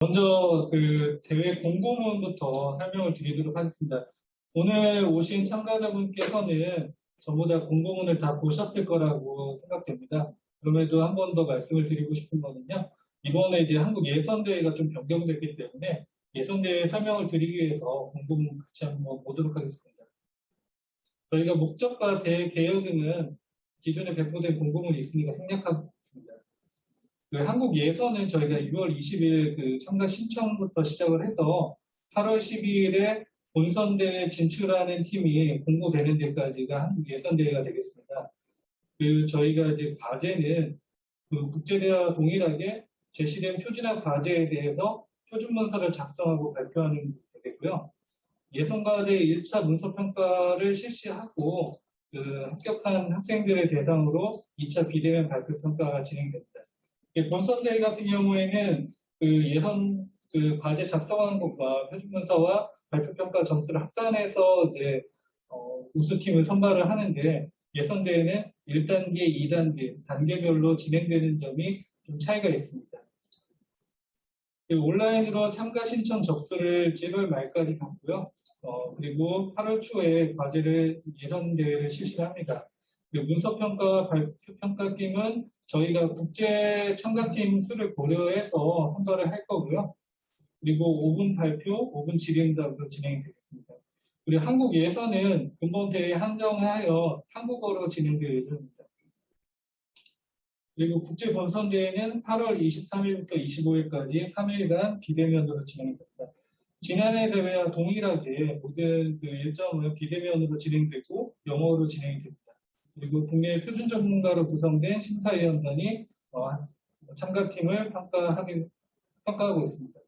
먼저 그 대회 공고문부터 설명을 드리도록 하겠습니다. 오늘 오신 참가자분께서는 전부 다 공고문을 다 보셨을 거라고 생각됩니다. 그럼에도 한 번 더 말씀을 드리고 싶은 거는요. 이번에 이제 한국 예선대회가 좀 변경됐기 때문에 예선대회 설명을 드리기 위해서 공고문 같이 한번 보도록 하겠습니다. 저희가 목적과 대회 개요 등은 기존에 배포된 공고문이 있으니까 생략하고 있습니다. 그 한국 예선은 저희가 6월 20일 그 참가 신청부터 시작을 해서 8월 12일에 본선대회 진출하는 팀이 공고되는 데까지가 한국 예선대회가 되겠습니다. 그 저희가 이제 과제는 그 국제대회와 동일하게 제시된 표준화 과제에 대해서 표준 문서를 작성하고 발표하는 게 되고요. 예선과제 1차 문서 평가를 실시하고 그 합격한 학생들의 대상으로 2차 비대면 발표 평가가 진행됩니다. 본선대회 같은 경우에는 그 예선 그 과제 작성하는 것과 표준문서와 발표평가 점수를 합산해서 이제 우수팀을 선발을 하는데 예선대회는 1단계, 2단계 단계별로 진행되는 점이 좀 차이가 있습니다. 온라인으로 참가 신청 접수를 7월 말까지 받고요. 그리고 8월 초에 과제를 예선대회를 실시합니다. 문서평가와 발표평가팀은 저희가 국제 참가팀 수를 고려해서 선발을 할 거고요. 그리고 5분 발표, 5분 질의응답으로 진행이 되겠습니다. 그리고 한국 예선은 근본 대회에 한정하여 한국어로 진행될 예정입니다. 그리고 국제 본선 대회는 8월 23일부터 25일까지 3일간 비대면으로 진행됩니다. 지난해 대회와 동일하게 모든 그 일정은 비대면으로 진행되고 영어로 진행이 됩니다. 그리고 국내 표준 전문가로 구성된 심사위원단이 참가팀을 평가하고 있습니다.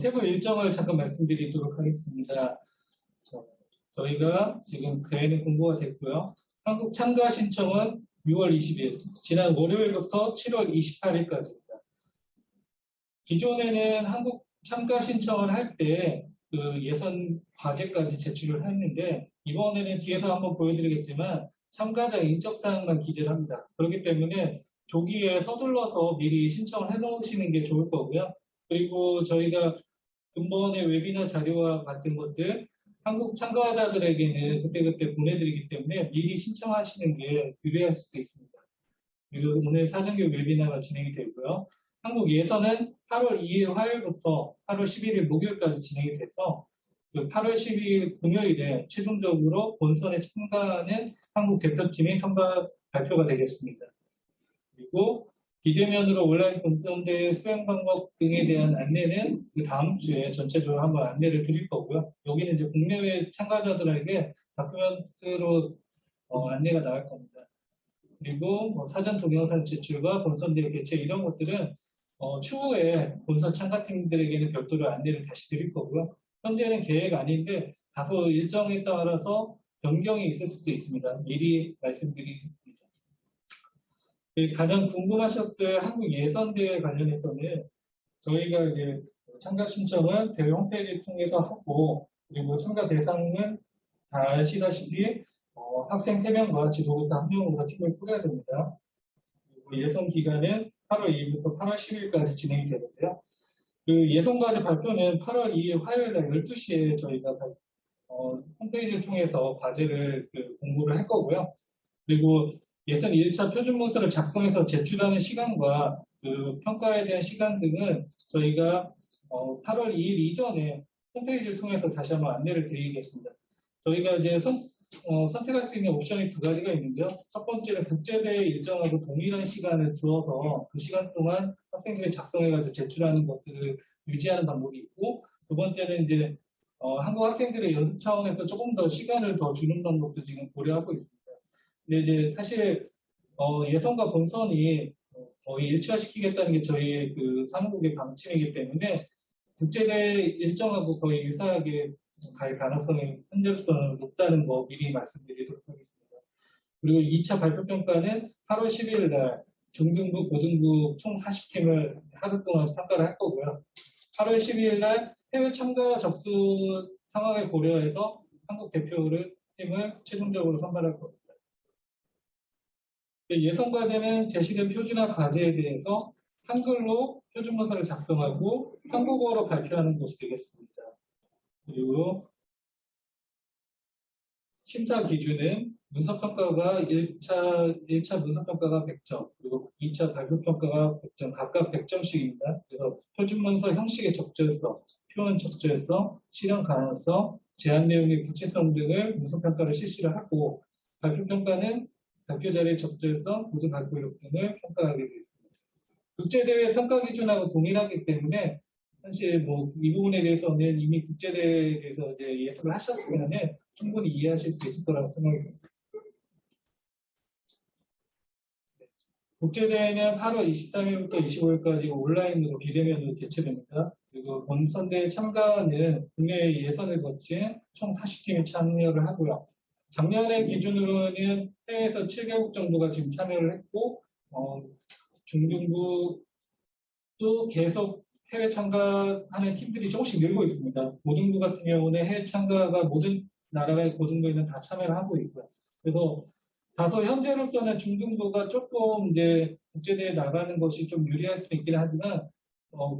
세부 일정을 잠깐 말씀드리도록 하겠습니다. 저희가 지금 대회는 공고가 됐고요. 한국 참가 신청은 6월 20일, 지난 월요일부터 7월 28일까지입니다. 기존에는 한국 참가 신청을 할 때 그 예선 과제까지 제출을 했는데 이번에는 뒤에서 한번 보여드리겠지만 참가자 인적사항만 기재를 합니다. 그렇기 때문에 조기에 서둘러서 미리 신청을 해놓으시는 게 좋을 거고요. 그리고 저희가 근본의 웨비나 자료와 같은 것들 한국 참가자들에게는 그때그때 보내드리기 때문에 미리 신청하시는 게 유리할 수도 있습니다. 그리고 오늘 사전교육 웨비나가 진행이 되고요. 한국 예선은 8월 2일 화요일부터 8월 11일 목요일까지 진행이 돼서 8월 12일 금요일에 최종적으로 본선에 참가하는 한국 대표팀의 선발 발표가 되겠습니다. 그리고 비대면으로 온라인 본선대회 수행 방법 등에 대한 안내는 그 다음 주에 전체적으로 한번 안내를 드릴 거고요. 여기는 이제 국내외 참가자들에게 다큐멘트로 안내가 나갈 겁니다. 그리고 사전 동영상 제출과 본선대회 개최 이런 것들은 추후에 본선 참가팀들에게는 별도로 안내를 다시 드릴 거고요. 현재는 계획 아닌데 다소 일정에 따라서 변경이 있을 수도 있습니다. 미리 말씀드립니다. 가장 궁금하셨을 한국 예선대회 관련해서는 저희가 이제 참가 신청을 대회 홈페이지를 통해서 하고 그리고 참가 대상은 다 아시다시피 학생 3명과 지도교사 1명으로 팀을 꾸려야 됩니다. 그리고 예선 기간은 8월 2일부터 8월 10일까지 진행이 되는데요. 그 예선과제 발표는 8월 2일 화요일 날 12시에 저희가 홈페이지를 통해서 과제를 공고를 할 거고요. 그리고 예선 1차 표준 문서를 작성해서 제출하는 시간과 그 평가에 대한 시간 등은 저희가 8월 2일 이전에 홈페이지를 통해서 다시 한번 안내를 드리겠습니다. 저희가 이제 선택할 수 있는 옵션이 2가지가 있는데요. 첫 번째는 국제대회 일정하고 동일한 시간을 주어서 그 시간 동안 학생들이 작성해가지고 제출하는 것들을 유지하는 방법이 있고, 두 번째는 이제 한국 학생들의 연습 차원에서 조금 더 시간을 더 주는 방법도 지금 고려하고 있습니다. 근데 이제 사실 예선과 본선이 거의 일치화시키겠다는 게 저희 그 사무국의 방침이기 때문에 국제대회 일정하고 거의 유사하게 갈 가능성이 현재로서는 높다는 거 미리 말씀드리도록 하겠습니다. 그리고 2차 발표평가는 8월 10일 날 중등부, 고등부 총 40팀을 하루 동안 평가를 할 거고요. 8월 12일 날 해외 참가 접수 상황을 고려해서 한국 팀을 최종적으로 선발할 겁니다. 예선 과제는 제시된 표준화 과제에 대해서 한글로 표준 문서를 작성하고 한국어로 발표하는 곳이 되겠습니다. 그리고 심사 기준은 문서평가가 1차 문서평가가 100점, 그리고 2차 발표평가가 100점, 각각 100점씩입니다. 그래서 표준문서 형식의 적절성, 표현 적절성, 실현 가능성, 제안 내용의 구체성 등을 문서평가를 실시를 하고, 발표평가는 발표 자료의 적절성, 구조 발표 이력 등을 평가하게 되겠습니다. 국제대회 평가 기준하고 동일하기 때문에 사실 뭐 이 부분에 대해서는 이미 국제대회에 대해서 이제 예습을 하셨으면 충분히 이해하실 수 있을 거라고 생각이 듭니다. 국제대회는 8월 23일부터 25일까지 온라인으로 비대면으로 개최됩니다. 그리고 본선대회 참가는 국내 예선을 거친 총 40팀이 참여를 하고요. 작년의 기준으로는 해외에서 7개국 정도가 지금 참여를 했고, 중등부도 계속 해외 참가하는 팀들이 조금씩 늘고 있습니다. 고등부 같은 경우는 해외 참가가 모든 나라의 고등부에는 다 참여를 하고 있고요. 그래서 다소 현재로서는 중등부가 조금 이제 국제대회에 나가는 것이 좀 유리할 수 있긴 하지만,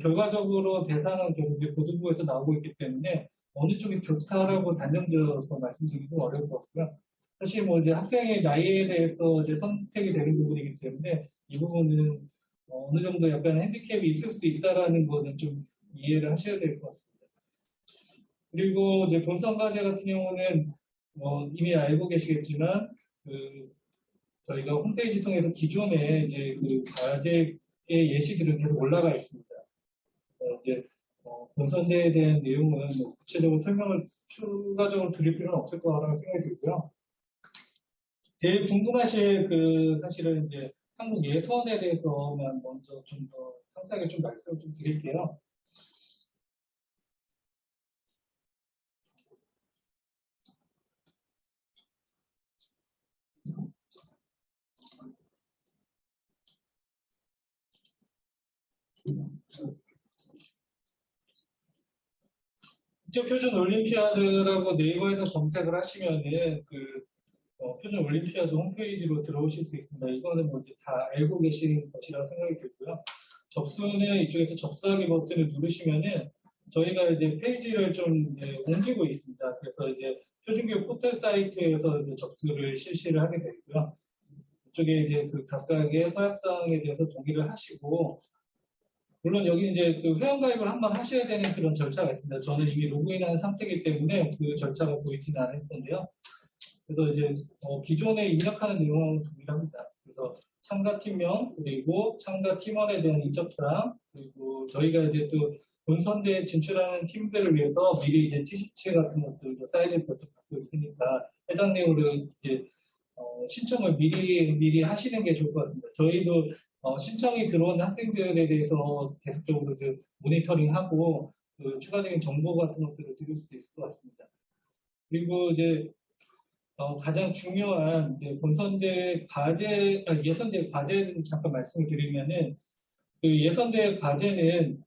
결과적으로 대상은 계속 이제 고등부에서 나오고 있기 때문에 어느 쪽이 좋다라고 단정지어서 말씀드리기 어려울 것 같고요. 사실 뭐 이제 학생의 나이에 대해서 이제 선택이 되는 부분이기 때문에 이 부분은 어느 정도 약간 핸디캡이 있을 수 있다라는 거는 좀 이해를 하셔야 될 것 같습니다. 그리고 이제 본선 과제 같은 경우는 이미 알고 계시겠지만 저희가 홈페이지 통해서 기존에 이제 그 과제의 예시들은 계속 올라가 있습니다. 이제 본선대에 대한 내용은 뭐 구체적으로 설명을 추가적으로 드릴 필요는 없을 거라고 생각이 들고요. 제일 궁금하실 사실은 이제 한국 예선에 대해서만 먼저 좀 더 상세하게 좀 말씀을 좀 드릴게요. 국제표준 올림피아드라고 네이버에서 검색을 하시면은 표준 올림피아드 홈페이지로 들어오실 수 있습니다. 이거는 뭐 이제 다 알고 계시는 것이라고 생각이 들고요. 접수는 이쪽에서 접수하기 버튼을 누르시면은 저희가 이제 페이지를 좀 옮기고 있습니다. 그래서 이제 표준교육 포털 사이트에서 이제 접수를 실시를 하게 되고요. 이쪽에 이제 각각의 서약사항에 대해서 동의를 하시고, 물론 여기 이제 회원가입을 한번 하셔야 되는 그런 절차가 있습니다. 저는 이미 로그인한 상태이기 때문에 그 절차가 보이지는 않을 건데요. 그래서 이제 기존에 입력하는 내용은 동일합니다. 그래서 참가팀명, 그리고 참가팀원에 대한 인적사항, 그리고 저희가 이제 또 본선대에 진출하는 팀들을 위해서 미리 이제 티셔츠 같은 것들 사이즈 것도 받고 있으니까 해당 내용을 이제 신청을 미리 하시는 게 좋을 것 같습니다. 저희도 신청이 들어온 학생들에 대해서 계속적으로 모니터링하고 추가적인 정보 같은 것들을 드릴 수도 있을 것 같습니다. 그리고 이제 가장 중요한 본선대 과제, 예선대 과제를 잠깐 말씀을 드리면은 예선대 과제는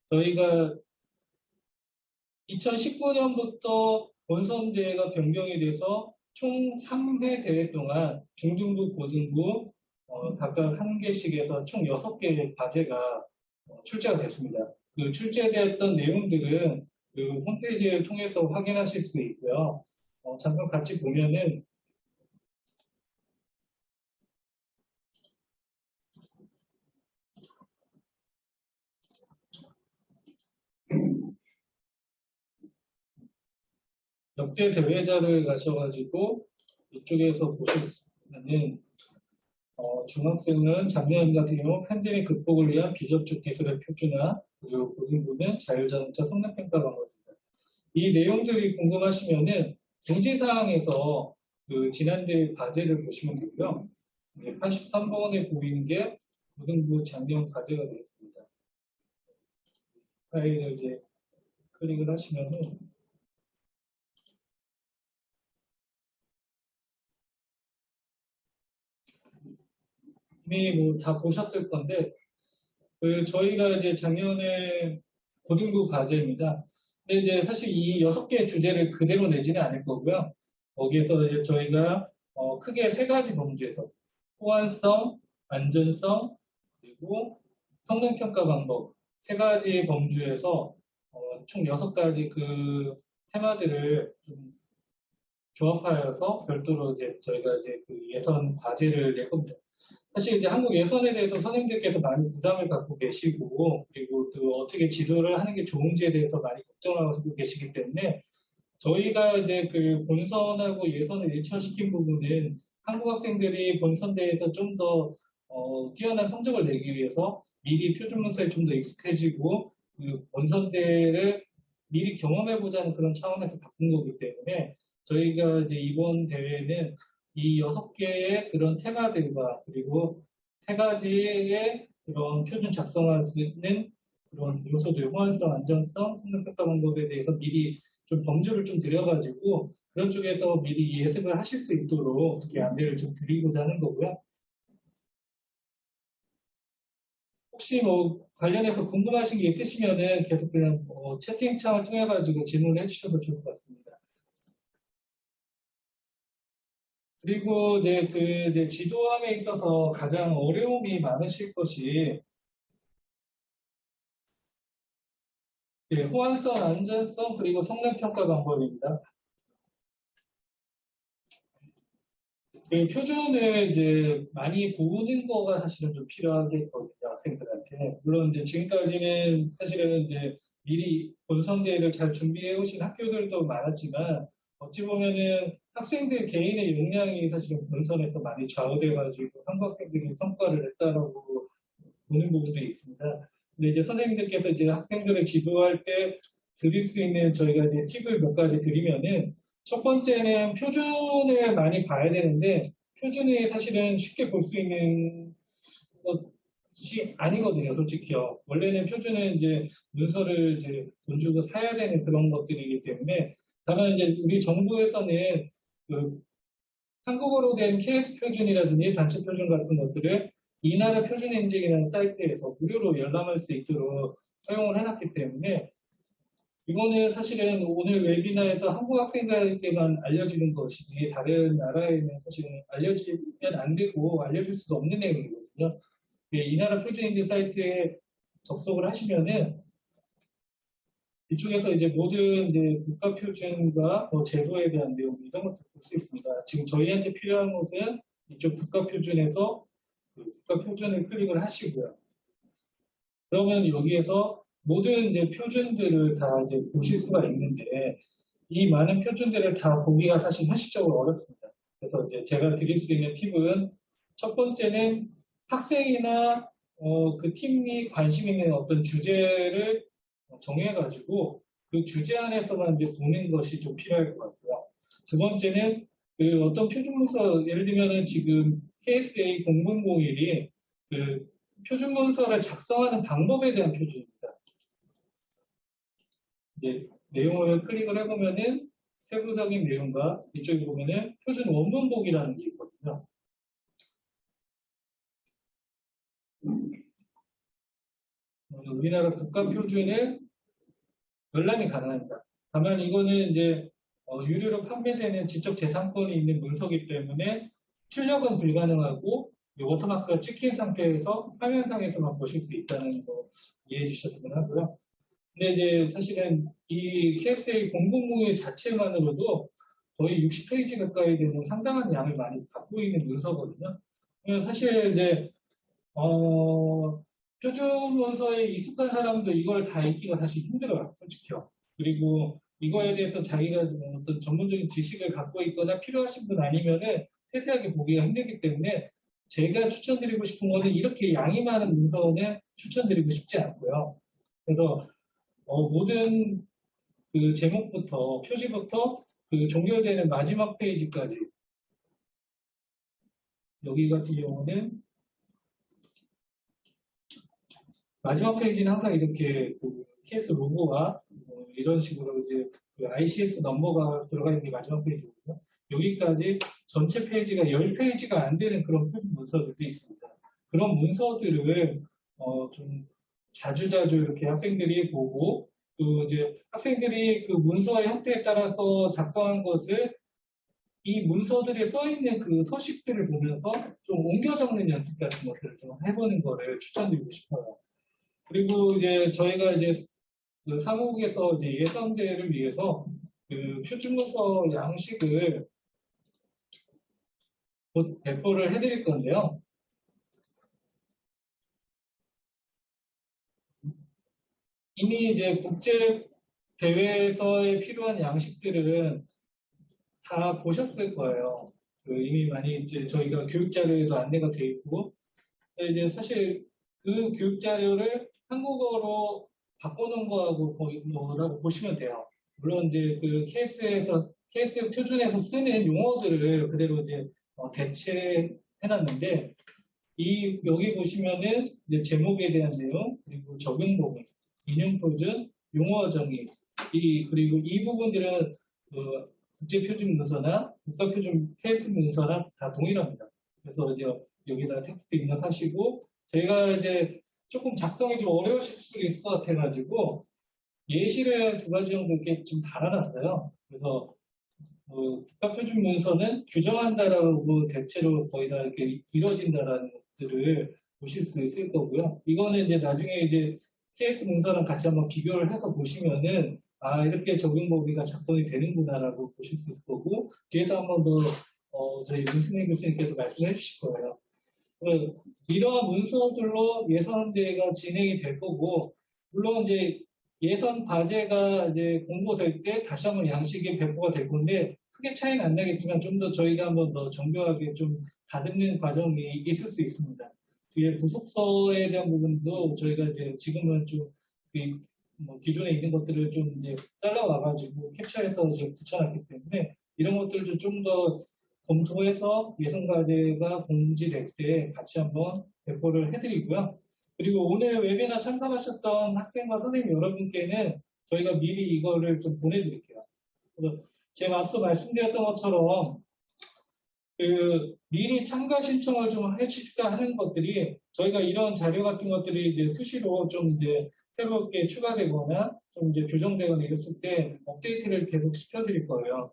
저희가 2019년부터 본선대회가 변경이 돼서 총 3회 대회 동안 중등부, 고등부 각각 한 개씩에서 총 6개의 과제가 출제가 됐습니다. 출제되었던 내용들은 홈페이지를 통해서 확인하실 수 있고요. 잠깐 같이 보면은 역대 대회자를 가셔가지고 이쪽에서 보시면은 중학생은 작년 같은 경우 팬데믹 극복을 위한 비접촉 기술의 표준화, 그리고 고등부는 자율자동차 성능평가 방법입니다. 이 내용들이 궁금하시면은 공지사항에서 지난대 과제를 보시면 되고요. 83번에 보이는 게 고등부 작년 과제가 되겠습니다. 파일을 이제 클릭을 하시면은 이미 뭐 다 보셨을 건데 저희가 이제 작년에 고등부 과제입니다. 근데 이제 사실 이 6개의 주제를 그대로 내지는 않을 거고요. 거기에서 이제 저희가 크게 3가지 범주에서 호환성, 안전성, 그리고 성능 평가 방법 세 가지 범주에서 총 6가지 그 테마들을 좀 조합하여서 별도로 이제 저희가 이제 그 예선 과제를 낼 겁니다. 사실 이제 한국 예선에 대해서 선생님들께서 많이 부담을 갖고 계시고, 그리고 또 어떻게 지도를 하는 게 좋은지에 대해서 많이 걱정하고 계시기 때문에 저희가 이제 그 본선하고 예선을 일치시킨 부분은 한국 학생들이 본선대에서 좀 더 뛰어난 성적을 내기 위해서 미리 표준 문서에 좀 더 익숙해지고 그 본선대를 미리 경험해보자는 그런 차원에서 바꾼 거기 때문에 저희가 이제 이번 대회는 이 6개의 그런 테마들과 그리고 세 가지의 그런 표준 작성할 수 있는 그런 요소들, 호환성, 안전성, 성능평가 방법에 대해서 미리 좀 범주를 좀 들여가지고 그런 쪽에서 미리 예습을 하실 수 있도록 그렇게 안내를 좀 드리고자 하는 거고요. 혹시 뭐 관련해서 궁금하신 게 있으시면은 계속 그냥 채팅창을 통해 가지고 질문을 해주셔도 좋을 것 같습니다. 그리고 이제 그 이제 지도함에 있어서 가장 어려움이 많으실 것이 호환성, 안전성 그리고 성능 평가 방법입니다. 그 표준을 이제 많이 보는 거가 사실은 좀 필요하겠거든요, 학생들한테. 물론 이제 지금까지는 사실은 이제 미리 본선대회를 잘 준비해 오신 학교들도 많았지만 어찌 보면은 학생들 개인의 역량이 사실은 본선에서 많이 좌우돼가지고 한국 학생들이 성과를 냈다라고 보는 부분도 있습니다. 근데 이제 선생님들께서 이제 학생들을 지도할 때 드릴 수 있는 저희가 이제 팁을 몇 가지 드리면은 첫 번째는 표준을 많이 봐야 되는데 표준이 사실은 쉽게 볼 수 있는 것이 아니거든요, 솔직히요. 원래는 표준은 이제 문서를 이제 돈 주고 사야 되는 그런 것들이기 때문에 다만 이제 우리 정부에서는 그 한국어로 된 KS 표준이라든지 단체 표준 같은 것들을 이나라 표준 인증이라는 사이트에서 무료로 열람할 수 있도록 사용을 해놨기 때문에 이거는 사실은 오늘 웨비나에서 한국 학생들에게만 알려지는 것이지 다른 나라에는 사실은 알려지면 안 되고 알려줄 수도 없는 내용이거든요. 이 나라 표준인증 사이트에 접속을 하시면은 이쪽에서 이제 모든 이제 국가 표준과 제도에 대한 내용 이런 것들 볼 수 있습니다. 지금 저희한테 필요한 것은 이쪽 국가 표준에서 그 국가 표준을 클릭을 하시고요. 그러면 여기에서 모든 이제 표준들을 다 이제 보실 수가 있는데 이 많은 표준들을 다 보기가 사실 현실적으로 어렵습니다. 그래서 이제 제가 드릴 수 있는 팁은 첫 번째는 학생이나 그 팀이 관심 있는 어떤 주제를 정해가지고 그 주제 안에서만 이제 보는 것이 좀 필요할 것 같고요. 두 번째는 그 어떤 표준 문서 예를 들면은 지금 KSA 0001이 그 표준 문서를 작성하는 방법에 대한 표준입니다. 이제 내용을 클릭을 해보면은 세부적인 내용과 이쪽에 보면은 표준 원문 보기라는 게 있거든요. 우리나라 국가 표준을 열람이 가능합니다. 다만 이거는 이제 유료로 판매되는 지적재산권이 있는 문서이기 때문에 출력은 불가능하고 워터마크가 찍힌 상태에서 화면상에서만 보실 수 있다는 거 이해해 주셨으면 하고요. 근데 이제 사실은 이 KSA 0001 자체만으로도 거의 60페이지 가까이 되는 상당한 양을 많이 갖고 있는 문서거든요. 사실 이제 표준 문서에 익숙한 사람도 이걸 다 읽기가 사실 힘들어요, 솔직히요. 그리고 이거에 대해서 자기가 어떤 전문적인 지식을 갖고 있거나 필요하신 분 아니면은 세세하게 보기가 힘들기 때문에 제가 추천드리고 싶은 거는 이렇게 양이 많은 문서는 추천드리고 싶지 않고요. 그래서 모든 그 제목부터 표지부터 그 종결되는 마지막 페이지까지 여기 같은 경우는 마지막 페이지는 항상 이렇게 그 KS 로고가 이런 식으로 이제 그 ICS 넘버가 들어가 있는 게 마지막 페이지거든요. 여기까지 전체 페이지가 10페이지가 안 되는 그런 표준 문서들도 있습니다. 그런 문서들을 좀 자주자주 이렇게 학생들이 보고 또 이제 학생들이 그 문서의 형태에 따라서 작성한 것을 이 문서들에 써 있는 그 서식들을 보면서 좀 옮겨 적는 연습 같은 것들을 좀 해보는 거를 추천드리고 싶어요. 그리고 이제 저희가 이제 그 사무국에서 이제 예산대를 위해서 그 표준문서 양식을 곧 배포를 해드릴 건데요. 이미 이제 국제 대회에서의 필요한 양식들은 다 보셨을 거예요. 그 이미 많이 이제 저희가 교육 자료에도 안내가 돼 있고, 이제 사실 그 교육 자료를 한국어로 바꿔놓은 거하고 뭐라고 보시면 돼요. 물론 이제 그 KSF 표준에서 쓰는 용어들을 그대로 이제 대체해놨는데, 여기 보시면은 이제 제목에 대한 내용, 그리고 적용 부분, 인용 표준, 용어 정의, 그리고 이 부분들은 국제표준 문서나 국가표준 KS 문서랑 다 동일합니다. 그래서 이제 여기다 텍스트 입력하시고, 저희가 이제 조금 작성이 좀 어려우실 수도 있을 것 같아가지고 예시를 2가지 정도 이렇게 좀 달아놨어요. 그래서 국가표준 문서는 규정한다라고 대체로 거의 다 이렇게 이루어진다라는 것들을 보실 수 있을 거고요. 이거는 이제 나중에 이제 KS 문서랑 같이 한번 비교를 해서 보시면은 이렇게 적용 범위가 작성이 되는구나라고 보실 수 있을 거고, 뒤에서 한번 더 저희 문승현 교수님께서 말씀해 주실 거예요. 이러한 문서들로 예선대회가 진행이 될 거고, 물론 이제 예선 과제가 이제 공고될 때 다시 한번 양식이 배포가 될 건데, 크게 차이는 안 나겠지만 좀 더 저희가 한번 더 정교하게 좀 다듬는 과정이 있을 수 있습니다. 뒤에 부속서에 대한 부분도 저희가 이제 지금은 좀 기존에 있는 것들을 좀 이제 잘라와가지고 캡처해서 이제 붙여놨기 때문에 이런 것들을 좀 더 검토해서 예선과제가 공지될 때 같이 한번 배포를 해드리고요. 그리고 오늘 웨비나 참석하셨던 학생과 선생님 여러분께는 저희가 미리 이거를 좀 보내드릴게요. 그래서 제가 앞서 말씀드렸던 것처럼 미리 참가 신청을 좀 해주십사 하는 것들이 저희가 이런 자료 같은 것들이 이제 수시로 좀 이제 새롭게 추가되거나 좀 이제 교정되거나 이랬을 때 업데이트를 계속 시켜드릴 거예요.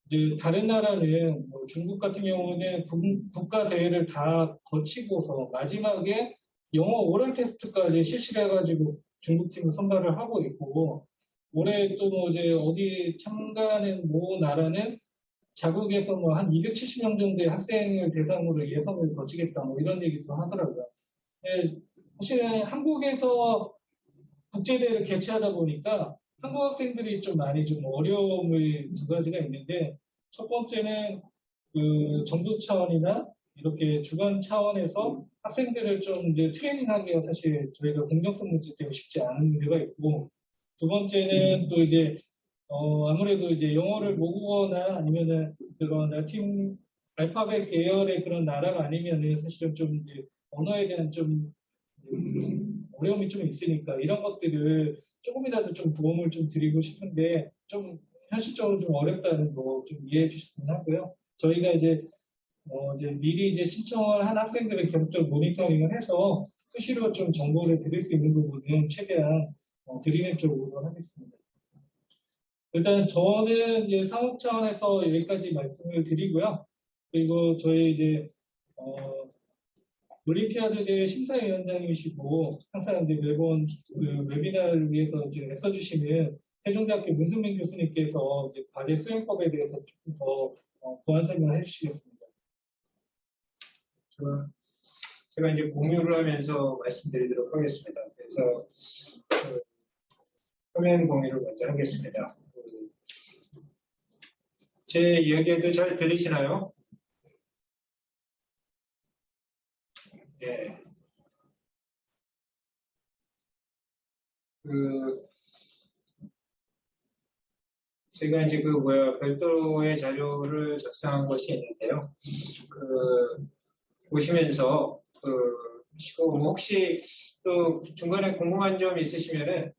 이제 다른 나라는 중국 같은 경우는 국가 대회를 다 거치고서 마지막에 영어 오럴 테스트까지 실시를 해가지고 중국팀을 선발을 하고 있고, 올해 또 이제 어디 참가하는 모 나라는 자국에서 한 270명 정도의 학생을 대상으로 예선을 거치겠다 이런 얘기도 하더라고요. 사실은 한국에서 국제대회를 개최하다 보니까 한국 학생들이 좀 많이 좀 어려움을 2가지가 있는데, 첫 번째는 그 정부 차원이나 이렇게 주관 차원에서 학생들을 좀 이제 트레이닝하기가 사실 저희가 공정성 문제 때문에 쉽지 않은 문제가 있고, 2번째는 또 이제 아무래도 이제 영어를 모국어나 아니면은 그런 라틴 알파벳 계열의 그런 나라가 아니면은 사실은 좀 이제 언어에 대한 좀 어려움이 좀 있으니까 이런 것들을 조금이라도 좀 도움을 좀 드리고 싶은데 좀 현실적으로 좀 어렵다는 거 좀 이해해 주셨으면 하고요. 저희가 이제 미리 이제 신청을 한 학생들을 계속적으로 모니터링을 해서 수시로 좀 정보를 드릴 수 있는 부분은 최대한 드리는 쪽으로 하겠습니다. 일단 저는 이제 사업 차원에서 여기까지 말씀을 드리고요. 그리고 저희 이제 올림피아드 대회 심사위원장이시고 항상 이제 매번 그 웨비나를 위해서 이제 애써주시는 세종대학교 문승민 교수님께서 이제 과제 수행법에 대해서 조금 더 보완 설명을 해주시겠습니다. 제가 이제 공유를 하면서 말씀드리도록 하겠습니다. 그래서 화면 공유를 먼저 하겠습니다. 제 이야기도 잘 들리시나요? 예. 제가 이제 별도의 자료를 작성한 것이 있는데요. 보시면서 혹시 또 중간에 궁금한 점 있으시면은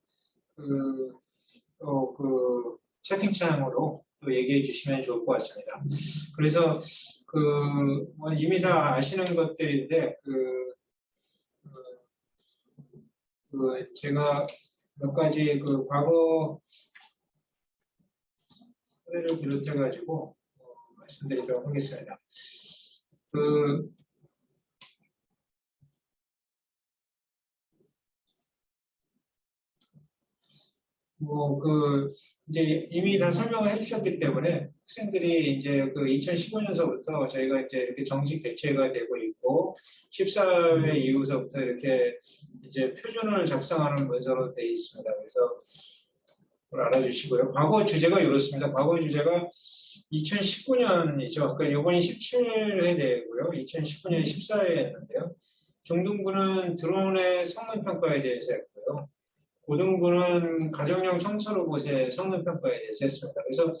채팅창으로 또 얘기해 주시면 좋을 것 같습니다. 그래서 이미 다 아시는 것들인데 제가 몇 가지 과거 사례를 비롯해 가지고 말씀드리도록 하겠습니다. 이제 이미 다 설명을 해주셨기 때문에 학생들이 이제 그 2015년서부터 저희가 이제 이렇게 정식 개최가 되고 있고 14회 이후서부터 이렇게 이제 표준을 작성하는 문서로 되어 있습니다. 그래서 그걸 알아주시고요. 과거 주제가 이렇습니다. 과거 주제가 2019년이죠. 그러니까 이번이 17회 되고요. 2019년이 14회였는데요. 중등부는 드론의 성능 평가에 대해서 했고요. 고등부는 가정용 청소 로봇의 성능 평가에 대해서 했습니다. 그래서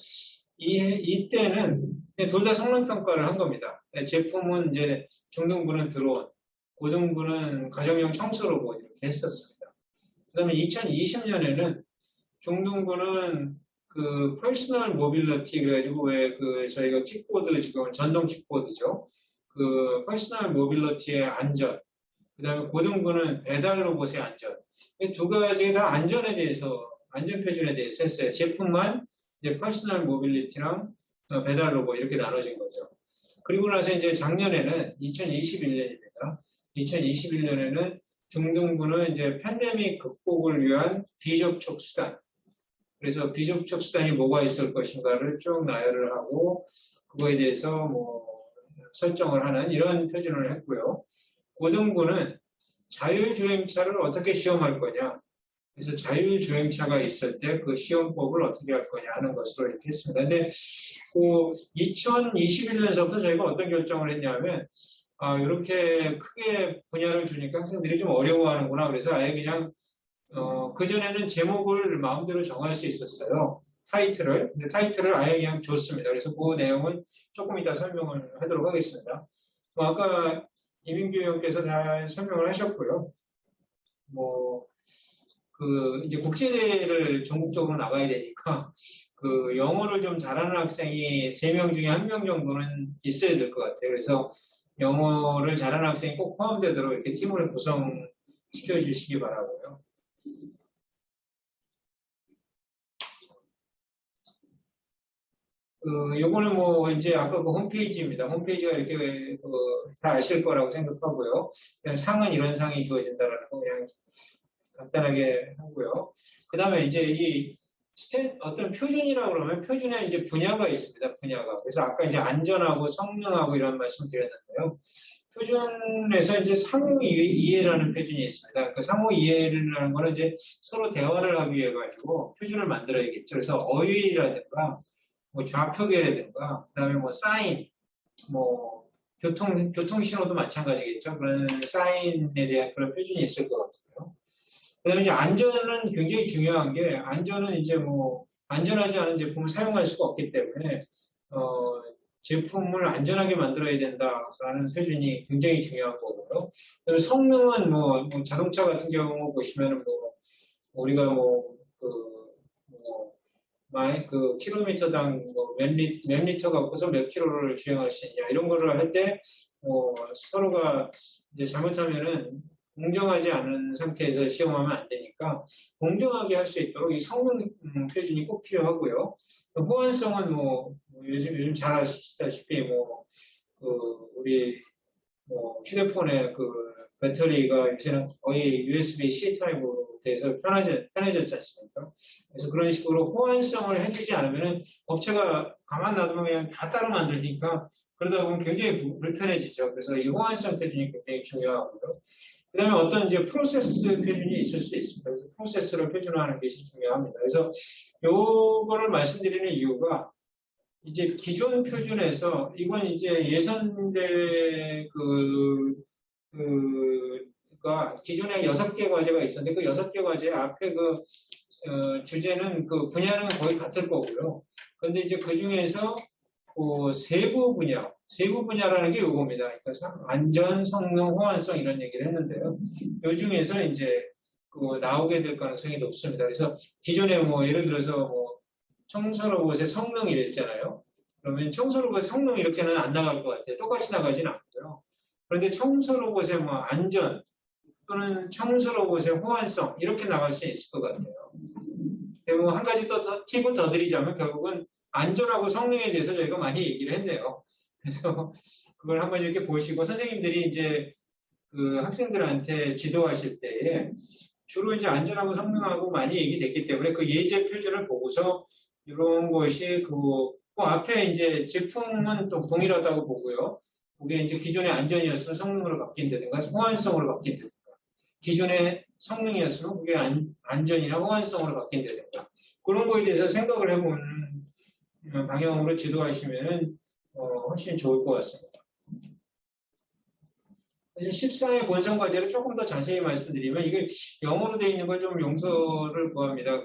이때는 둘 다 성능 평가를 한 겁니다. 제품은 이제 중등부는 드론, 고등부는 가정용 청소 로봇 이렇게 했었습니다. 그다음에 2020년에는 중등부는 그 퍼스널 모빌리티 그래가지고 왜 그 저희가 킥보드 지금 전동 킥보드죠. 그 퍼스널 모빌리티의 안전. 그다음에 고등부는 배달 로봇의 안전. 이 두 가지 다 안전에 대해서 안전 표준에 대해서 했어요. 제품만 이제 퍼스널 모빌리티랑 배달 로봇 이렇게 나눠진 거죠. 그리고 나서 이제 작년에는 2021년입니다. 2021년에는 중등부는 이제 팬데믹 극복을 위한 비접촉 수단. 그래서 비접촉 수단이 뭐가 있을 것인가를 쭉 나열을 하고 그거에 대해서 뭐 설정을 하는 이런 표준을 했고요. 고등부는 자율주행차를 어떻게 시험할 거냐. 그래서 자율주행차가 있을 때 그 시험법을 어떻게 할 거냐 하는 것으로 이렇게 했습니다. 근데 2021년서부터 저희가 어떤 결정을 했냐면 이렇게 크게 분야를 주니까 학생들이 좀 어려워하는구나. 그래서 아예 그냥 그전에는 제목을 마음대로 정할 수 있었어요. 타이틀을. 근데 타이틀을 아예 그냥 줬습니다. 그래서 그 내용은 조금 이따 설명을 하도록 하겠습니다. 아까 이민규 의원께서 다 설명을 하셨고요. 이제 국제대회를 전국적으로 나가야 되니까, 영어를 좀 잘하는 학생이 3명 중에 1명 정도는 있어야 될 것 같아요. 그래서 영어를 잘하는 학생이 꼭 포함되도록 이렇게 팀을 구성시켜 주시기 바라고요. 요거는 이제 아까 그 홈페이지입니다. 홈페이지가 이렇게 다 아실 거라고 생각하고요. 그냥 상은 이런 상이 주어진다라는 거 그냥 간단하게 하고요. 그 다음에 이제 어떤 표준이라고 그러면 표준에 이제 분야가 있습니다. 분야가. 그래서 아까 이제 안전하고 성능하고 이런 말씀 드렸는데요. 표준에서 이제 상호 이해라는 표준이 있습니다. 그 상호 이해라는 거는 이제 서로 대화를 하기 위해 가지고 표준을 만들어야겠죠. 그래서 어휘라든가 좌표계라든가 그다음에 사인, 교통신호도 마찬가지겠죠. 그런 사인에 대한 그런 표준이 있을 것 같고요. 그다음에 이제 안전은 굉장히 중요한 게 안전은 이제 안전하지 않은 제품을 사용할 수가 없기 때문에 제품을 안전하게 만들어야 된다라는 표준이 굉장히 중요한 거고요. 그다음에 성능은 자동차 같은 경우 보시면은 우리가 킬로미터당 몇 리터 갖고서 몇 킬로를 주행할 수 있냐 이런 거를 할 때 서로가 이제 잘못하면은 공정하지 않은 상태에서 시험하면 안 되니까 공정하게 할 수 있도록 이 성능 표준이 꼭 필요하고요. 호환성은 요즘 잘 아시다시피 우리 휴대폰의 배터리가 요새는 거의 USB-C 타입으로 돼서 편해졌지 않습니까? 그래서 그런 식으로 호환성을 해주지 않으면 업체가 가만 놔두면 그냥 다 따로 만들니까 그러다 보면 굉장히 불편해지죠. 그래서 이 호환성 표준이 굉장히 중요하고요. 그 다음에 어떤 이제 프로세스 표준이 있을 수 있습니다. 그래서 프로세스를 표준화하는 것이 중요합니다. 그래서 요거를 말씀드리는 이유가 이제 기존 표준에서 이건 이제 예선대 기존에 6개 과제가 있었는데 그 6개 과제 앞에 주제는 분야는 거의 같을 거고요. 그런데 이제 그 중에서 세부 분야라는 게 요겁니다. 그러니까 안전, 성능, 호환성 이런 얘기를 했는데요. 요 중에서 이제 나오게 될 가능성이 높습니다. 그래서 기존에 예를 들어서 청소 로봇의 성능 이랬잖아요. 그러면 청소 로봇의 성능 이렇게는 안 나갈 것 같아요. 똑같이 나가진 않고요. 그런데 청소 로봇의 안전 또는 청소 로봇의 호환성 이렇게 나갈 수 있을 것 같아요. 한 가지 팁을 더 드리자면 결국은 안전하고 성능에 대해서 저희가 많이 얘기를 했네요. 그래서 그걸 한번 이렇게 보시고 선생님들이 이제 학생들한테 지도하실 때에 주로 이제 안전하고 성능하고 많이 얘기됐기 때문에 그 예제 표준을 보고서 이런 것이 앞에 이제 제품은 또 동일하다고 보고요. 그게 이제 기존의 안전이었으면 성능으로 바뀐다든가 호환성으로 바뀐다든가 기존의 성능이었으면 그게 안전이나 호환성으로 바뀐다든가 그런 거에 대해서 생각을 해보는 방향으로 지도하시면 훨씬 좋을 것 같습니다. 사실 14의 본선 과제를 조금 더 자세히 말씀드리면 이게 영어로 되어 있는 걸 좀 용서를 구합니다.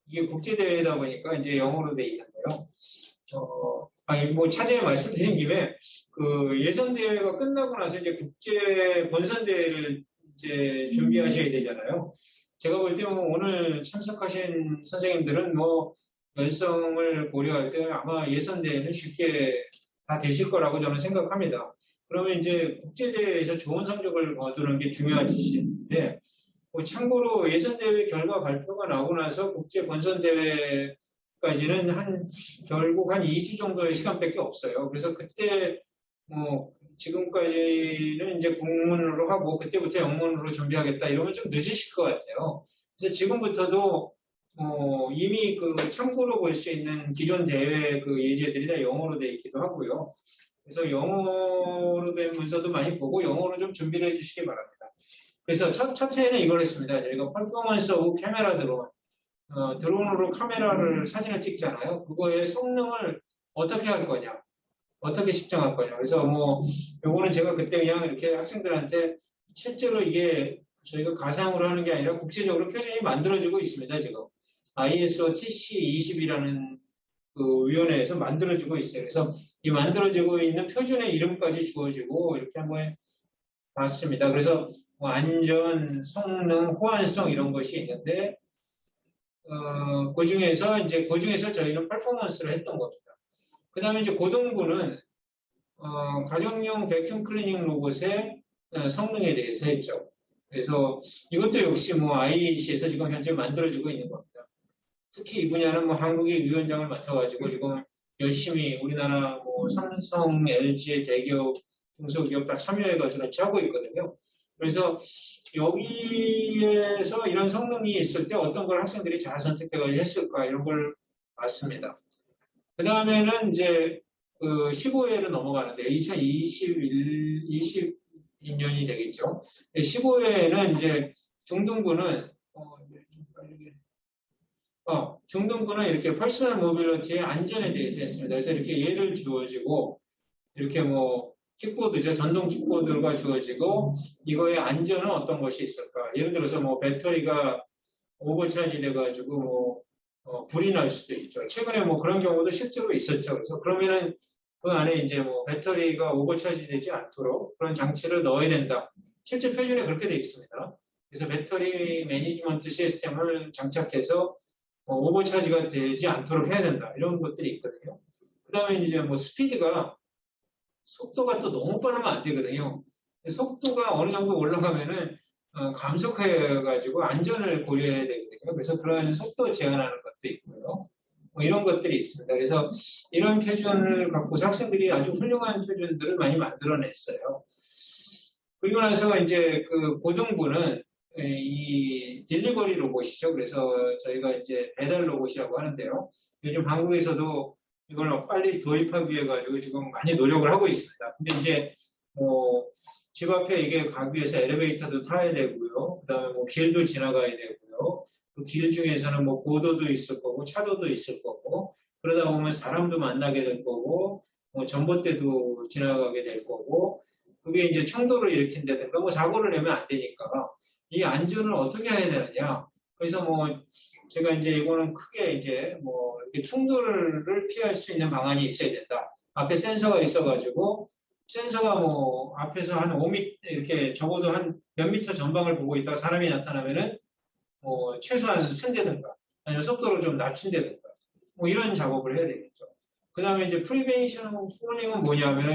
이게 국제대회다 보니까 이제 영어로 되어 있는데요. 뭐 차제에 말씀드린 김에 예선대회가 끝나고 나서 이제 국제 본선대회를 이제 준비하셔야 되잖아요. 제가 볼 때 오늘 참석하신 선생님들은 열성을 고려할 때 아마 예선대회는 쉽게 다 되실 거라고 저는 생각합니다. 그러면 이제 국제대회에서 좋은 성적을 거두는 게 중요하신데, 참고로 예선대회 결과 발표가 나오고 나서 국제 본선대회까지는 결국 한 2주 정도의 시간밖에 없어요. 그래서 그때, 지금까지는 이제 국문으로 하고, 그때부터 영문으로 준비하겠다 이러면 좀 늦으실 것 같아요. 그래서 지금부터도, 이미 참고로 볼 수 있는 기존 대회 예제들이 다 영어로 되어 있기도 하고요. 그래서 영어로 된 문서도 많이 보고 영어로 좀 준비를 해주시기 바랍니다. 그래서 첫째는 이걸 했습니다. 저희가 퍼포먼스 오브 카메라 드론으로 사진을 찍잖아요. 그거의 성능을 어떻게 할 거냐, 어떻게 측정할 거냐. 그래서 요거는 제가 그때 그냥 이렇게 학생들한테 실제로 이게 저희가 가상으로 하는 게 아니라 국제적으로 표준이 만들어지고 있습니다. 지금 ISO TC20이라는 위원회에서 만들어지고 있어요. 그래서 이 만들어지고 있는 표준의 이름까지 주어지고 이렇게 한번 봤습니다. 그래서 안전, 성능, 호환성 이런 것이 있는데 그 중에서 저희는 퍼포먼스를 했던 겁니다. 그 다음에 이제 고등부는 가정용 베큐um 클리닝 로봇의 성능에 대해서 했죠. 그래서 이것도 역시 IEC에서 지금 현재 만들어지고 있는 겁니다. 특히 이 분야는 한국이 위원장을 맡아가지고 지금 열심히 우리나라 삼성, LG의 대기업, 중소기업 다 참여해가지고 같이 하고 있거든요. 그래서 여기에서 이런 성능이 있을 때 어떤 걸 학생들이 잘 선택해가지고 했을까 이런 걸 봤습니다. 그 다음에는 이제 15회로 넘어가는데 2022년이 되겠죠. 15회에는 이제 중등부는 중등부는 이렇게 퍼스널 모빌리티의 안전에 대해서 했습니다. 그래서 이렇게 예를 주어지고 이렇게 킥보드죠. 전동 킥보드가 주어지고 이거의 안전은 어떤 것이 있을까? 예를 들어서 배터리가 오버차지 돼가지고 불이 날 수도 있죠. 최근에 그런 경우도 실제로 있었죠. 그래서 그러면은 그 안에 이제 배터리가 오버차지 되지 않도록 그런 장치를 넣어야 된다. 실제 표준에 그렇게 되어 있습니다. 그래서 배터리 매니지먼트 시스템을 장착해서 오버차지가 되지 않도록 해야 된다. 이런 것들이 있거든요. 그 다음에 이제 속도가 또 너무 빠르면 안 되거든요. 속도가 어느 정도 올라가면은 감속해가지고 안전을 고려해야 되거든요. 그래서 그런 속도 제한하는 것도 있고요. 이런 것들이 있습니다. 그래서 이런 표준을 갖고서 학생들이 아주 훌륭한 표준들을 많이 만들어냈어요. 그리고 나서 이제 고등부는 이 딜리버리 로봇이죠. 그래서 저희가 이제 배달 로봇이라고 하는데요. 요즘 한국에서도 이걸 빨리 도입하기 위해 가지고 지금 많이 노력을 하고 있습니다. 근데 이제 집 앞에 이게 가기 위해서 엘리베이터도 타야 되고요. 그다음에 길도 지나가야 되고요. 그 길 중에서는 보도도 있을 거고 차도도 있을 거고 그러다 보면 사람도 만나게 될 거고 전봇대도 지나가게 될 거고 그게 이제 충돌을 일으킨다든가 사고를 내면 안 되니까 이 안전을 어떻게 해야 되느냐. 그래서 제가 이제 이거는 크게 이제 이렇게 충돌을 피할 수 있는 방안이 있어야 된다. 앞에 센서가 있어가지고 센서가 앞에서 한 5m 이렇게 적어도 한 몇 미터 전방을 보고 있다가 사람이 나타나면은 최소한 쓴다든가 아니면 속도를 좀 낮춘다든가 이런 작업을 해야 되겠죠. 그 다음에 이제 프리벤션 warning은 뭐냐면은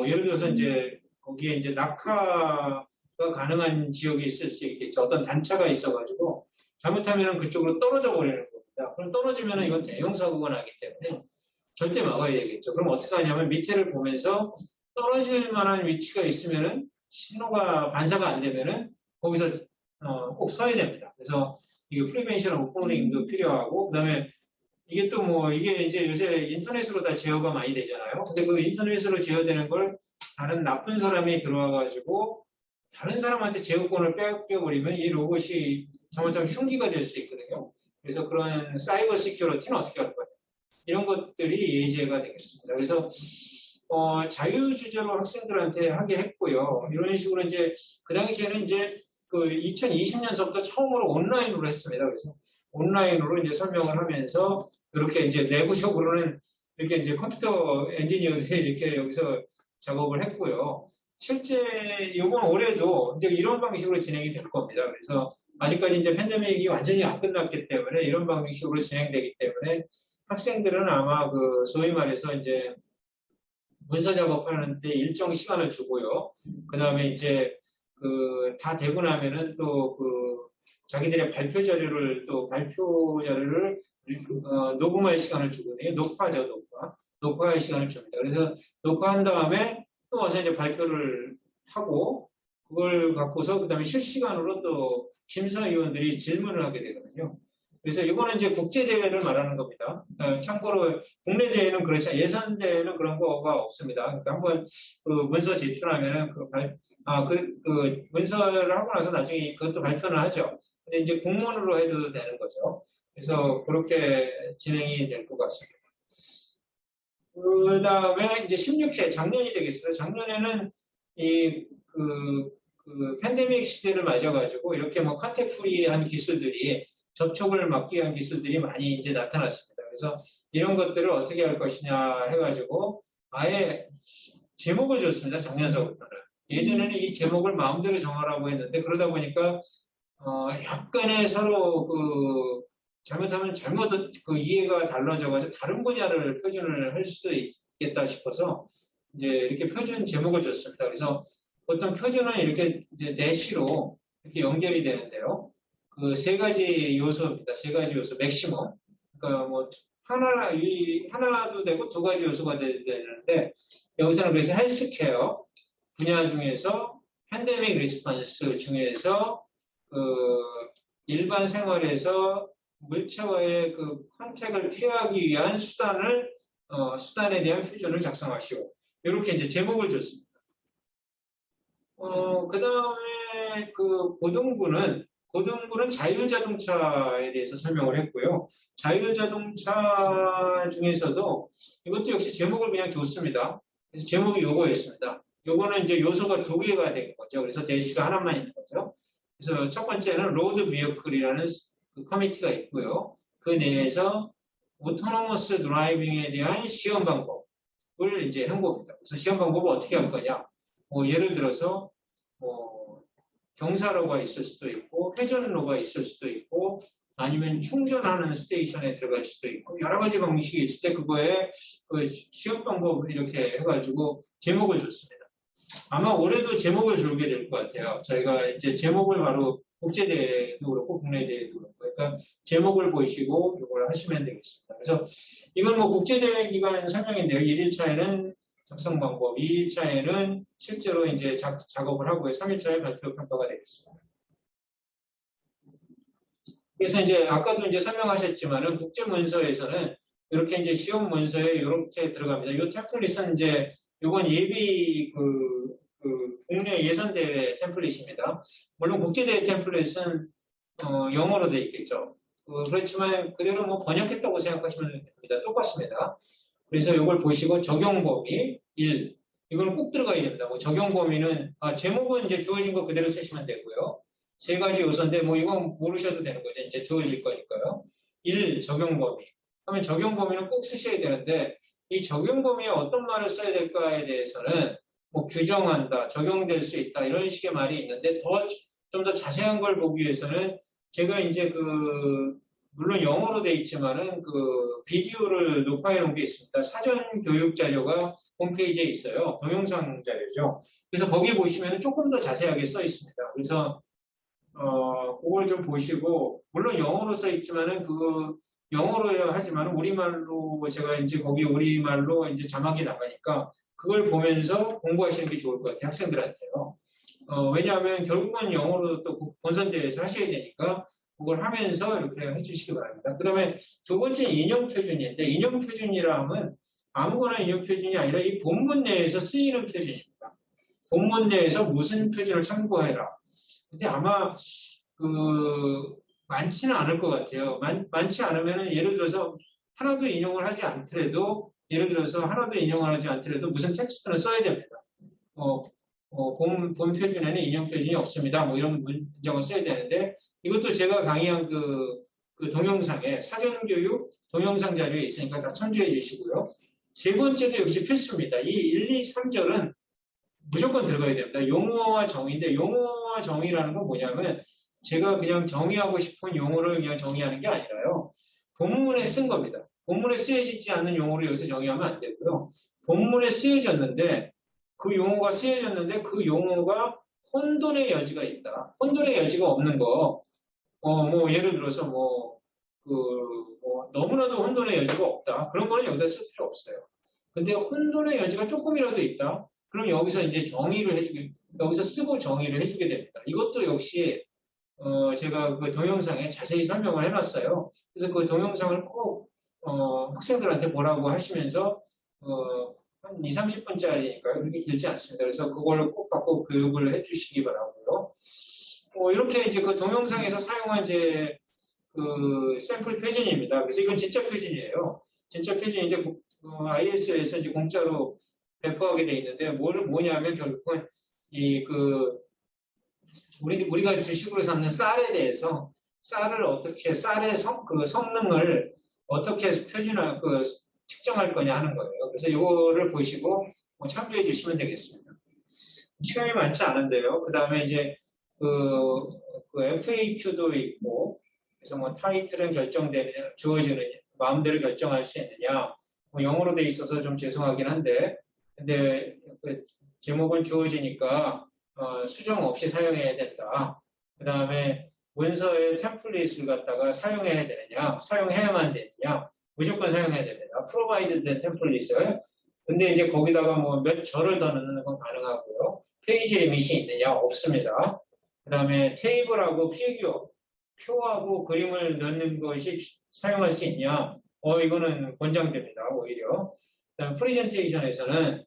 예를 들어서 이제 거기에 이제 낙하가 가능한 지역이 있을 수 있겠죠. 어떤 단차가 있어가지고 잘못하면 그쪽으로 떨어져 버리는 겁니다. 그럼 떨어지면 이건 대형 사고가 나기 때문에 절대 막아야 되겠죠. 그럼 어떻게 하냐면 밑에를 보면서 떨어질 만한 위치가 있으면은 신호가 반사가 안 되면은 거기서 꼭 써야 됩니다. 그래서 이게 프리벤션 오프닝도 필요하고, 그 다음에 이게 또 뭐, 이게 이제 요새 인터넷으로 다 제어가 많이 되잖아요. 근데 그 인터넷으로 제어되는 걸 다른 나쁜 사람이 들어와가지고, 다른 사람한테 제어권을 뺏겨버리면 이 로봇이 잘못하면 흉기가 될 수 있거든요. 그래서 그런 사이버 시큐리티는 어떻게 할 거예요? 이런 것들이 예제가 되겠습니다. 그래서 자유주제로 학생들한테 하게 했고요. 이런 식으로 이제 그 당시에는 이제 그 2020년서부터 처음으로 온라인으로 했습니다. 그래서 온라인으로 이제 설명을 하면서 이렇게 이제 내부적으로는 이렇게 이제 컴퓨터 엔지니어들이 이렇게 여기서 작업을 했고요. 실제 이번 올해도 이제 이런 방식으로 진행이 될 겁니다. 그래서 아직까지 이제 팬데믹이 완전히 안 끝났기 때문에 이런 방식으로 진행되기 때문에 학생들은 아마 그 소위 말해서 이제 문서 작업하는데 일정 시간을 주고요. 그 다음에 이제 그 다 되고 나면은 또 그 자기들의 발표 자료를 녹음할 시간을 주거든요. 녹화할 시간을 줍니다. 그래서 녹화한 다음에 또 와서 이제 발표를 하고 그걸 갖고서 그 다음에 실시간으로 또 심사위원들이 질문을 하게 되거든요. 그래서 이거는 이제 국제대회를 말하는 겁니다. 참고로 국내 대회는 그렇죠. 예선 대회는 그런 거가 없습니다. 그러니까 한번 그 문서 제출하면은 그 문서를 하고 나서 나중에 그것도 발표를 하죠. 근데 이제 공문으로 해도 되는 거죠. 그래서 그렇게 진행이 될 것 같습니다. 그 다음에 이제 16회 작년이 되겠습니다. 작년에는 그 팬데믹 시대를 맞아가지고 이렇게 뭐 컨택 프리한 기술들이 접촉을 막기 위한 기술들이 많이 이제 나타났습니다. 그래서 이런 것들을 어떻게 할 것이냐 해가지고 아예 제목을 줬습니다. 작년서부터는. 예전에는 이 제목을 마음대로 정하라고 했는데 그러다 보니까 약간의 서로 잘못하면 잘못 그 이해가 달라져가지고 다른 분야를 표준을 할 수 있겠다 싶어서 이제 이렇게 표준 제목을 줬습니다. 그래서 보통 표준은 이렇게 이제 내시로 이렇게 연결이 되는데요. 그 세 가지 요소입니다. 세 가지 요소 맥시멈. 그러니까 뭐 하나도 되고 두 가지 요소가 되는데 여기서는 그래서 헬스케어 분야 중에서 팬데믹 리스폰스 중에서 그 일반 생활에서 물체와의 그 컨택을 피하기 위한 수단에 대한 표준을 작성하시오. 이렇게 이제 제목을 줬습니다. 그 다음에 그 고등부는 자율자동차에 대해서 설명을 했고요. 자율자동차 중에서도 이것도 역시 제목을 그냥 줬습니다. 그래서 제목이 요거였습니다. 요거는 이제 요소가 두 개가 된 거죠. 그래서 대시가 하나만 있는 거죠. 그래서 첫 번째는 로드 비어클이라는 그 커미티가 있고요. 그 내에서 오토노머스 드라이빙에 대한 시험 방법을 이제 한 겁니다. 그래서 시험 방법을 어떻게 할 거냐? 뭐 예를 들어서 경사로가 있을 수도 있고 회전로가 있을 수도 있고 아니면 충전하는 스테이션에 들어갈 수도 있고 여러 가지 방식이 있을 때 그거에 그 시험 방법을 이렇게 해가지고 제목을 줬습니다. 아마 올해도 제목을 주게 될 것 같아요. 저희가 이제 제목을 바로 국제대회도 그렇고 국내대회도 그렇고 그러니까 제목을 보시고 이걸 하시면 되겠습니다. 그래서 이건 뭐 국제대회 기간 설명인데요. 1일차에는 작성 방법, 2일차에는 실제로 이제 작업을 하고 3일차에 발표 평가가 되겠습니다. 그래서 이제 아까도 이제 설명하셨지만은 국제 문서에서는 이렇게 이제 시험 문서에 이렇게 들어갑니다. 이 템플릿은 이제 이번 예비 국내 예선대회 템플릿입니다. 물론 국제대회 템플릿은 영어로 되어 있겠죠. 그렇지만 그대로 뭐 번역했다고 생각하시면 됩니다. 똑같습니다. 그래서 이걸 보시고 적용 범위 1. 이거는 꼭 들어가야 됩니다. 뭐 적용 범위는 제목은 이제 주어진 거 그대로 쓰시면 되고요. 세 가지 요소인데 뭐 이건 모르셔도 되는 거죠. 이제 주어질 거니까요. 1. 적용 범위. 그러면 적용 범위는 꼭 쓰셔야 되는데 이 적용 범위에 어떤 말을 써야 될까에 대해서는 뭐 규정한다, 적용될 수 있다 이런 식의 말이 있는데 좀 더 자세한 걸 보기 위해서는 제가 이제 물론 영어로 돼 있지만은 비디오를 녹화해 놓은 게 있습니다. 사전 교육 자료가 홈페이지에 있어요. 동영상 자료죠. 그래서 거기 보시면 조금 더 자세하게 써 있습니다. 그래서 그걸 좀 보시고 물론 영어로 써 있지만은 영어로 하지만 우리말로 제가 이제 거기 우리말로 이제 자막이 나가니까 그걸 보면서 공부하시는 게 좋을 것 같아요. 학생들한테요. 왜냐하면 결국은 영어로 또 본선대회에서 하셔야 되니까 그걸 하면서 이렇게 해주시기 바랍니다. 그 다음에 두 번째 인용 표준인데 인용 표준이라 하면 아무거나 인용 표준이 아니라 이 본문 내에서 쓰이는 표준입니다. 본문 내에서 무슨 표준을 참고해라. 근데 아마 많지는 않을 것 같아요. 많지 않으면은 예를 들어서 하나도 인용을 하지 않더라도 예를 들어서 하나도 인용을 하지 않더라도 무슨 텍스트는 써야 됩니다. 본 표준에는 인용 표준이 없습니다. 뭐 이런 문장을 써야 되는데 이것도 제가 강의한 그 동영상에 사전교육 동영상 자료에 있으니까 다 참조해 주시고요. 세 번째도 역시 필수입니다. 이 1, 2, 3절은 무조건 들어가야 됩니다. 용어와 정의인데 용어와 정의라는 건 뭐냐면 제가 그냥 정의하고 싶은 용어를 그냥 정의하는 게 아니라요. 본문에 쓴 겁니다. 본문에 쓰여지지 않는 용어를 여기서 정의하면 안 되고요. 본문에 쓰여졌는데 그 용어가 쓰여졌는데 그 용어가 혼돈의 여지가 있다. 혼돈의 여지가 없는 거. 뭐 예를 들어서 너무나도 혼돈의 여지가 없다. 그런 거는 여기다 쓸 필요 없어요. 근데 혼돈의 여지가 조금이라도 있다. 그럼 여기서 이제 여기서 쓰고 정의를 해주게 됩니다. 이것도 역시 제가 그 동영상에 자세히 설명을 해놨어요. 그래서 그 동영상을 꼭 학생들한테 보라고 하시면서 한 2, 30분짜리니까 그렇게 길지 않습니다. 그래서 그걸 꼭 갖고 교육을 해주시기 바라고요. 이렇게 이제 그 동영상에서 사용한 이제 그 샘플 표준입니다. 그래서 이건 진짜 표준이에요. 진짜 표준인데 IS에서 이제 공짜로 배포하게 돼 있는데 뭐냐면 결국은 우리가 주식으로 삼는 쌀에 대해서 쌀의 성능을 어떻게 측정할 거냐 하는 거예요. 그래서 이거를 보시고 참조해 주시면 되겠습니다. 시간이 많지 않은데요. 그 다음에 이제 그 FAQ도 있고, 그래서 뭐 타이틀은 주어지는 마음대로 결정할 수 있느냐. 영어로 돼 있어서 좀 죄송하긴 한데, 근데 그 제목은 주어지니까 수정 없이 사용해야 된다. 그 다음에 문서의 템플릿을 갖다가 사용해야 되느냐, 사용해야만 되느냐, 무조건 사용해야 됩니다. 프로바이드 된 템플릿을. 근데 이제 거기다가 뭐 몇 절을 더 넣는 건 가능하고요. 페이지 리밋이 있느냐? 없습니다. 그 다음에 테이블하고 피규어, 표하고 그림을 넣는 것이 사용할 수 있냐? 이거는 권장됩니다. 오히려. 그 다음 프레젠테이션에서는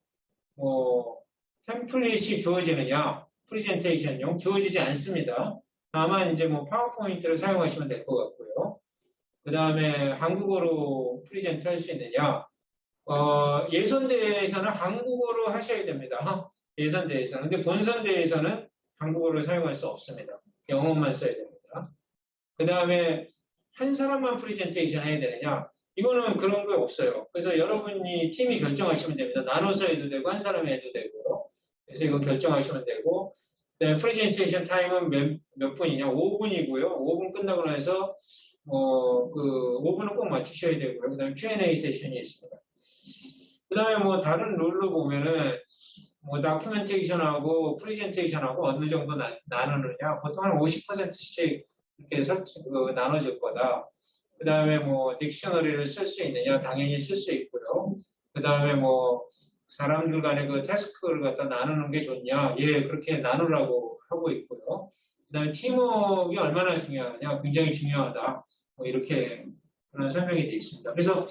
템플릿이 주어지느냐? 프레젠테이션용 주어지지 않습니다. 다만 이제 파워포인트를 사용하시면 될 것 같고요. 그 다음에 한국어로 프레젠트 할 수 있느냐? 예선대회에서는 한국어로 하셔야 됩니다. 예선대회에서는. 근데 본선대회에서는 한국어를 사용할 수 없습니다. 영어만 써야 됩니다. 그 다음에 한 사람만 프레젠테이션 해야 되느냐? 이거는 그런 거 없어요. 그래서 여러분이 팀이 결정하시면 됩니다. 나눠서 해도 되고 한 사람이 해도 되고요. 그래서 이거 결정하시면 되고 프레젠테이션 타임은 몇 분이냐? 5분이고요. 5분 끝나고 나서 5분은 꼭 맞추셔야 되고요. 그 다음에 Q&A 세션이 있습니다. 그 다음에 다른 룰로 보면은 다큐멘테이션하고 프레젠테이션하고 어느 정도 나누느냐? 보통 한 50%씩 이렇게 나눠질 거다. 그 다음에 딕셔너리를 쓸 수 있느냐? 당연히 쓸 수 있고요. 그 다음에 사람들 간의 그 태스크를 갖다 나누는 게 좋냐? 예, 그렇게 나누려고 하고 있고요. 그 다음에 팀워크가 얼마나 중요하냐? 굉장히 중요하다. 이렇게 그런 설명이 되어 있습니다. 그래서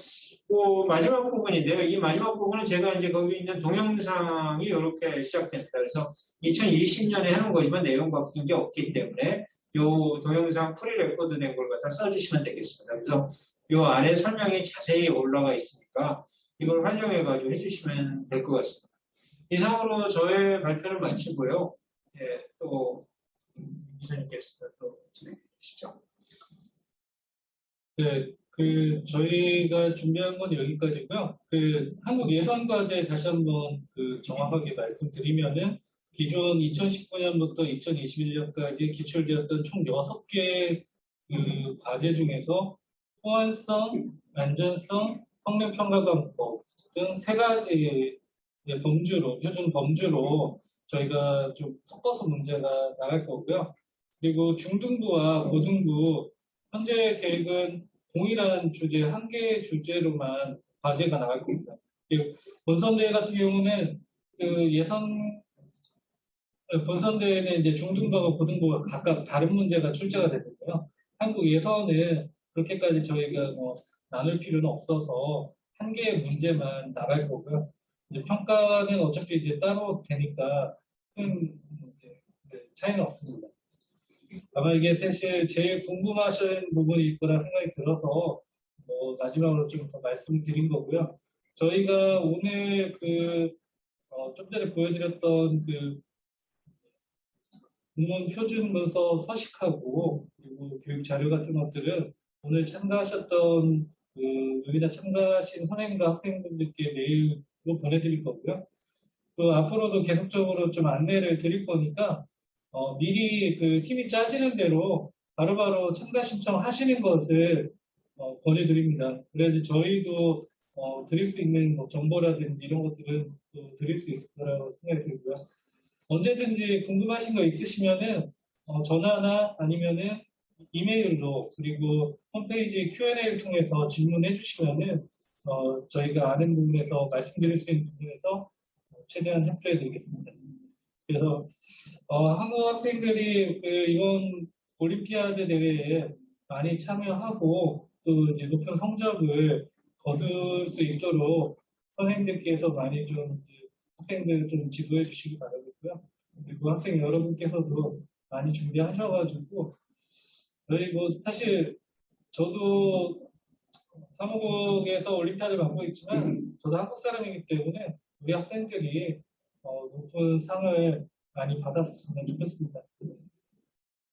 마지막 부분인데요. 이 마지막 부분은 제가 이제 거기 있는 동영상이 이렇게 시작됩니다. 그래서 2020년에 하는 거지만 내용 바뀐 게 없기 때문에 이 동영상 프리 레코드 된 걸 갖다 써주시면 되겠습니다. 그래서 이 안에 설명이 자세히 올라가 있으니까 이걸 활용해가지고 해주시면 될 것 같습니다. 이상으로 저의 발표를 마치고요. 예, 또 기자님께서 또 진행해 주시죠. 네, 저희가 준비한 건 여기까지고요. 한국 예선과제 다시 한번 정확하게 말씀드리면은 기존 2019년부터 2021년까지 기출되었던 총 6개 과제 중에서 호환성, 안전성, 성능평가관법 등 3가지 표준 범주로 저희가 좀 섞어서 문제가 나갈 거고요. 그리고 중등부와 고등부 현재 계획은 동일한 주제, 1개의 주제로만 과제가 나갈 겁니다. 그리고 본선대회 같은 경우는 예선 본선대회는 이제 중등부와 고등부가 각각 다른 문제가 출제가 되는데요. 한국 예선은 그렇게까지 저희가 뭐 나눌 필요는 없어서 한 개의 문제만 나갈 거고요. 이제 평가는 어차피 이제 따로 되니까 큰 이제 차이는 없습니다. 아마 이게 사실 제일 궁금하신 부분일 거라 생각이 들어서 마지막으로 좀 더 말씀드린 거고요. 저희가 오늘 좀 전에 보여드렸던 공무원 표준 문서 서식하고 그리고 교육 자료 같은 것들은 오늘 참가하셨던 여기다 참가하신 선생님과 학생분들께 메일로 보내드릴 거고요. 앞으로도 계속적으로 좀 안내를 드릴 거니까 미리 팀이 짜지는 대로 바로바로 참가 신청하시는 것을 권해드립니다. 그래야지 저희도 드릴 수 있는 정보라든지 이런 것들은 또 드릴 수 있을 거라고 생각이 들고요. 언제든지 궁금하신 거 있으시면은 전화나 아니면은 이메일로 그리고 홈페이지 Q&A를 통해서 질문해 주시면은 저희가 아는 부분에서 말씀드릴 수 있는 부분에서 최대한 협조해 드리겠습니다. 그래서 한국 학생들이 이번 올림피아드 대회에 많이 참여하고 또 이제 높은 성적을 거둘 수 있도록 선생님들께서 많이 좀 학생들 좀 지도해 주시기 바라겠고요. 그리고 학생 여러분께서도 많이 준비하셔가지고 저희 사실 저도 사무국에서 올림피아드를 맡고 있지만 저도 한국 사람이기 때문에 우리 학생들이 높은 상을 많이 받았으면 좋겠습니다.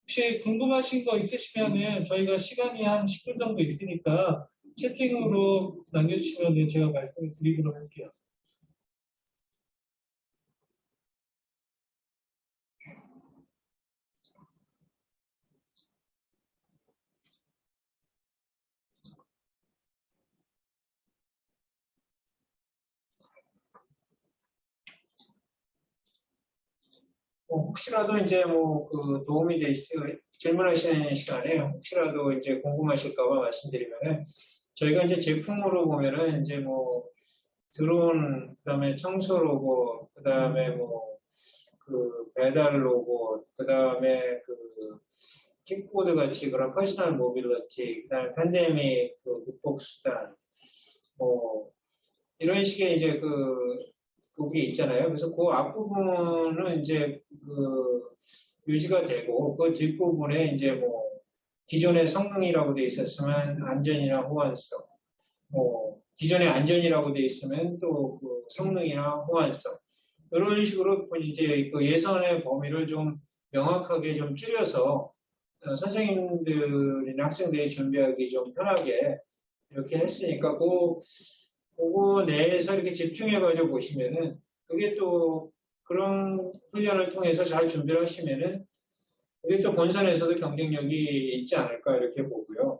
혹시 궁금하신 거 있으시면은 저희가 시간이 한 10분 정도 있으니까 채팅으로 남겨주시면 제가 말씀을 드리도록 할게요. 혹시라도 이제 도움이 질문하시는 시간에 혹시라도 이제 궁금하실까봐 말씀드리면은 저희가 이제 제품으로 보면은 이제 드론, 그다음에 청소 로봇, 그다음에 배달 로봇, 그다음에 킥보드 같이 그런 퍼스널 모빌리티, 그다음에 팬데믹 극복 수단, 이런 식의 이제 그게 있잖아요. 그래서 그 앞부분은 이제 유지가 되고 그 뒷부분에 이제 기존의 성능이라고 돼 있었으면 안전이나 호환성, 기존의 안전이라고 돼 있으면 또 성능이나 호환성 이런 식으로 이제 예선의 범위를 좀 명확하게 좀 줄여서 선생님들이나 학생들이 준비하기 좀 편하게 이렇게 했으니까 그거 내에서 이렇게 집중해가지고 보시면은 그게 또 그런 훈련을 통해서 잘 준비를 하시면은 그게 또 본선에서도 경쟁력이 있지 않을까 이렇게 보고요.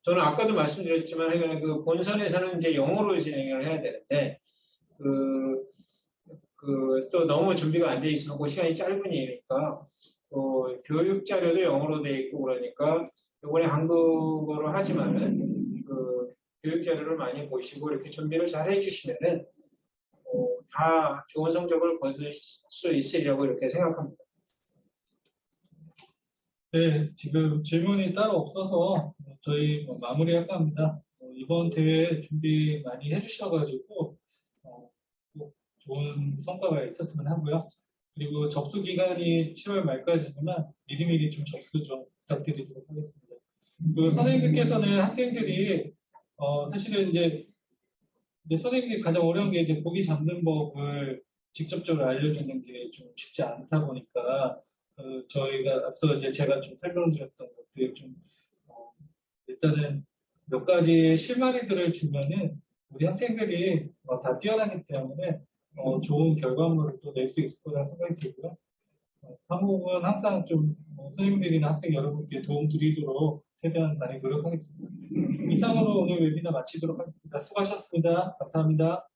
저는 아까도 말씀드렸지만 본선에서는 이제 영어로 진행을 해야 되는데 또 너무 준비가 안 돼 있으면 그 시간이 짧으니까 교육 자료도 영어로 돼 있고 그러니까 이번에 한국어로 하지만은 교육 자료를 많이 보시고 이렇게 준비를 잘 해주시면은 다 좋은 성적을 거둘 수 있으리라고 이렇게 생각합니다. 네, 지금 질문이 따로 없어서 저희 마무리할까 합니다. 이번 대회 준비 많이 해주셔가지고 꼭 좋은 성과가 있었으면 하고요. 그리고 접수 기간이 7월 말까지지만 미리미리 좀 접수 좀 부탁드리도록 하겠습니다. 선생님들께서는 학생들이 사실은 이제 선생님이 가장 어려운 게 이제 보기 잡는 법을 직접적으로 알려주는 게 좀 쉽지 않다 보니까 저희가 앞서 이제 제가 좀 설명드렸던 것들 좀 일단은 몇 가지의 실마리들을 주면은 우리 학생들이 다 뛰어나기 때문에 좋은 결과물을 또 낼 수 있을 거라는 생각이 들고요. 한국은 항상 좀 선생님들이나 학생 여러분께 도움 드리도록 최대한 많이 노력하겠습니다. 이상으로 오늘 웨비나 마치도록 하겠습니다. 수고하셨습니다. 감사합니다.